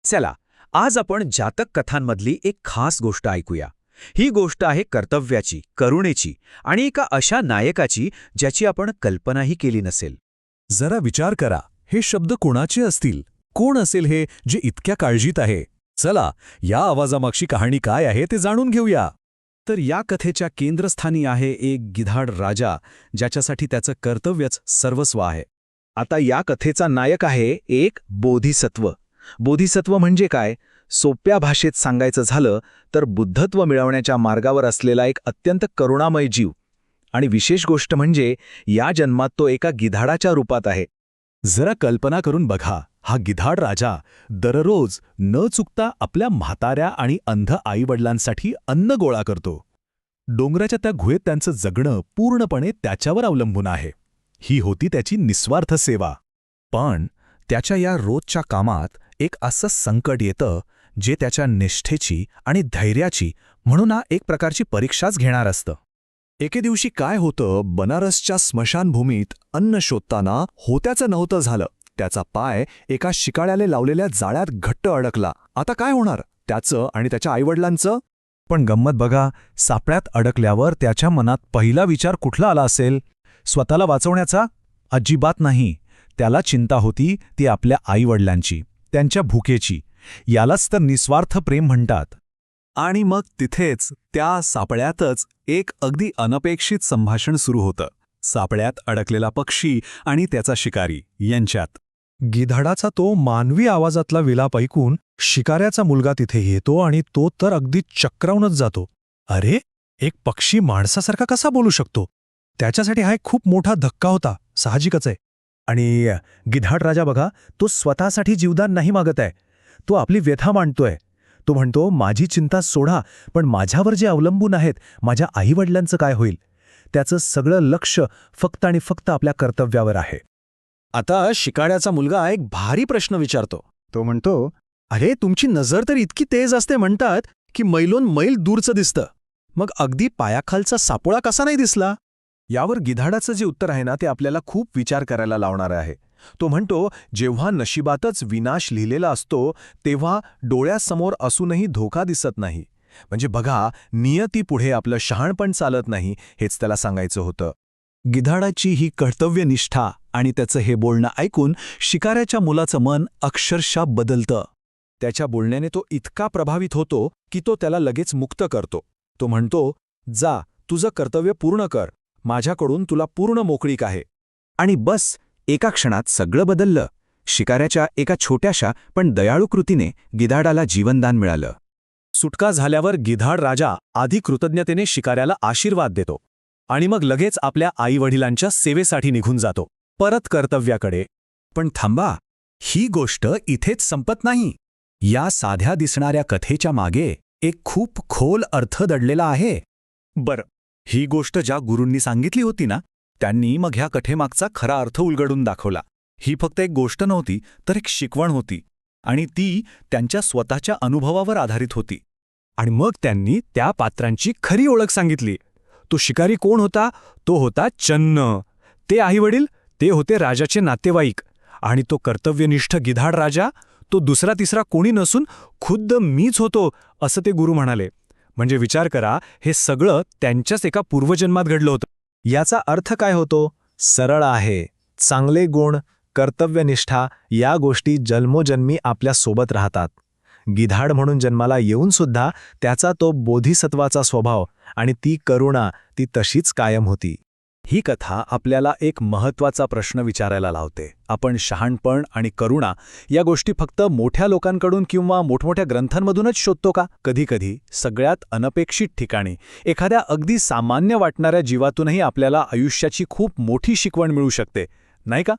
चला, आज आपण जातक कथांमधली एक खास गोष्ट ऐकूया. ही गोष्ट आहे कर्तव्याची, करुणेची आणि एका अशा नायकाची ज्याची आपण कल्पनाही केली नसेल. जरा विचार करा, हे शब्द कोणाचे असतील? कोण असेल हे जे इतक्या काळजीत आहे? चला, या आवाजामागची कहाणी काय आहे ते जाणून घेऊया. तर या कथेच्या केंद्रस्थानी आहे एक गिधाड राजा, ज्याच्यासाठी त्याचं कर्तव्यच सर्वस्व आहे. आता या कथेचा नायक आहे एक बोधिसत्व. बोधिसत्व म्हणजे काय? सोप्या भाषेत सांगायचं झालं तर बुद्धत्व मिळवण्याच्या मार्गावर असलेला एक अत्यंत करुणामय जीव. आणि विशेष गोष्ट म्हणजे या जन्मात तो एका गिधाडाच्या रूपात आहे. जरा कल्पना करून बघा, हा गिधाड राजा दररोज न चुकता आपल्या म्हाताऱ्या आणि अंध आईवडिलांसाठी अन्न गोळा करतो. डोंगराच्या त्या गुहेत त्यांचं जगणं पूर्णपणे त्याच्यावर अवलंबून आहे. ही होती त्याची निस्वार्थ सेवा. पण त्याच्या या रोजच्या कामात एक असं संकट येतं जे त्याच्या निष्ठेची आणि धैर्याची म्हणून एक प्रकारची परीक्षाच घेणार असतं. एके दिवशी काय होतं, बनारसच्या स्मशानभूमीत अन्न शोधताना होत्याचं नव्हतं झालं. त्याचा पाय एका शिकाऱ्याने लावलेल्या जाळ्यात घट्ट अडकला. आता काय होणार त्याचं आणि त्याच्या आईवडिलांचं? पण गंमत बघा, सापळ्यात अडकल्यावर त्याच्या मनात पहिला विचार कुठला आला असेल? स्वतःला वाचवण्याचा? अजिबात नाही. त्याला चिंता होती ती आपल्या आईवडिलांची, त्यांच्या भुकेची. यालाच तर निस्वार्थ प्रेम म्हणतात. आणि मग तिथेच त्या सापळ्यातच एक अगदी अनपेक्षित संभाषण सुरू होतं. सापळ्यात अडकलेला पक्षी आणि त्याचा शिकारी यांच्यात. गिधाडाचा तो मानवी आवाजातला विलाप ऐकून शिकाऱ्याचा मुलगा तिथे येतो आणि तो तर अगदी चक्रावूनच जातो. अरे, एक पक्षी माणसासारखा कसा बोलू शकतो? त्याच्यासाठी हा एक खूप मोठा धक्का होता, साहजिकच आहे. आणि गिधाड राजा बघा, तो स्वतःसाठी जीवदान नाही मागत आहे. तो आपली व्यथा मांडतोय. तो म्हणतो, माझी चिंता सोडा, पण माझ्यावर जे अवलंबून आहेत, माझ्या आईवडिलांचं काय होईल? त्याचं सगळं लक्ष फक्त आणि फक्त आपल्या कर्तव्यावर आहे. आता शिकाऱ्याचा मुलगा एक भारी प्रश्न विचारतो. तो म्हणतो, अरे, तुमची नजर तर इतकी तेज असते म्हणतात की मैलोन मैल दूरचं दिसतं. मग अगदी पायाखालचा सापोळा कसा नाही दिसला? यावर गिधाडाचं जे उत्तर आहे ना, ते आपल्याला खूप विचार करायला लावणारं आहे. तो म्हणतो, जेव्हा नशिबातच विनाश लिहिलेला असतो तेव्हा डोळ्यासमोर असूनही धोका दिसत नाही. म्हणजे बघा, नियतीपुढे आपलं शहाणपण चालत नाही, हेच त्याला सांगायचं होतं. गिधाडाची ही कर्तव्यनिष्ठा आणि त्याचं हे बोलणं ऐकून शिकाऱ्याच्या मुलाचं मन अक्षरशः बदलतं. त्याच्या बोलण्याने तो इतका प्रभावित होतो की तो त्याला लगेच मुक्त करतो. तो म्हणतो, जा, तुझं कर्तव्य पूर्ण कर. माझ्याकडून तुला पूर्ण मोकळीक आहे. आणि बस, एका क्षणात सगळं बदललं. शिकाऱ्याच्या एका छोट्याशा पण दयाळू कृतीने गिधाडाला जीवनदान मिळालं. सुटका झाल्यावर गिधाड राजा आधी कृतज्ञतेने शिकाऱ्याला आशीर्वाद देतो आणि मग लगेच आपल्या आईवडिलांच्या सेवेसाठी निघून जातो, परत कर्तव्याकडे. पण थांबा, ही गोष्ट इथेच संपत नाही. या साध्या दिसणाऱ्या कथेच्या मागे एक खूप खोल अर्थ दडलेला आहे. बरं, ही गोष्ट ज्या गुरूंनी सांगितली होती ना, त्यांनी मग ह्या कथेमागचा खरा अर्थ उलगडून दाखवला. ही फक्त एक गोष्ट नव्हती, तर एक शिकवण होती. आणि ती त्यांच्या स्वतःच्या अनुभवावर आधारित होती. आणि मग त्यांनी त्या पात्रांची खरी ओळख सांगितली. तो शिकारी कोण होता? तो होता चन्न. ते आईवडील, ते होते राजाचे नातेवाईक. आणि तो कर्तव्यनिष्ठ गिधाड राजा, तो दुसरा तिसरा कोणी नसून खुद्द मीच होतो, असं ते गुरु म्हणाले. म्हणजे विचार करा, हे सगळं त्यांच्याच एका पूर्वजन्मात घडलं होतं. याचा अर्थ काय होतो? सरळ आहे. चांगले गुण, कर्तव्यनिष्ठा या गोष्टी जन्मोजन्मी आपल्या सोबत राहतात. गिधाड म्हणून जन्माला येऊनसुद्धा त्याचा तो बोधिसत्वाचा स्वभाव आणि ती करुणा ती तशीच कायम होती. ही कथा आपल्याला एक महत्त्वाचा प्रश्न विचारायला लावते. आपण शहाणपण आणि करुणा या गोष्टी फक्त मोठ्या लोकांकडून किंवा मोठमोठ्या ग्रंथांमधूनच शोधतो का? कधीकधी सगळ्यात अनपेक्षित ठिकाणी, एखाद्या अगदी सामान्य वाटणाऱ्या जीवातूनही आपल्याला आयुष्याची खूप मोठी शिकवण मिळू शकते, नाही का?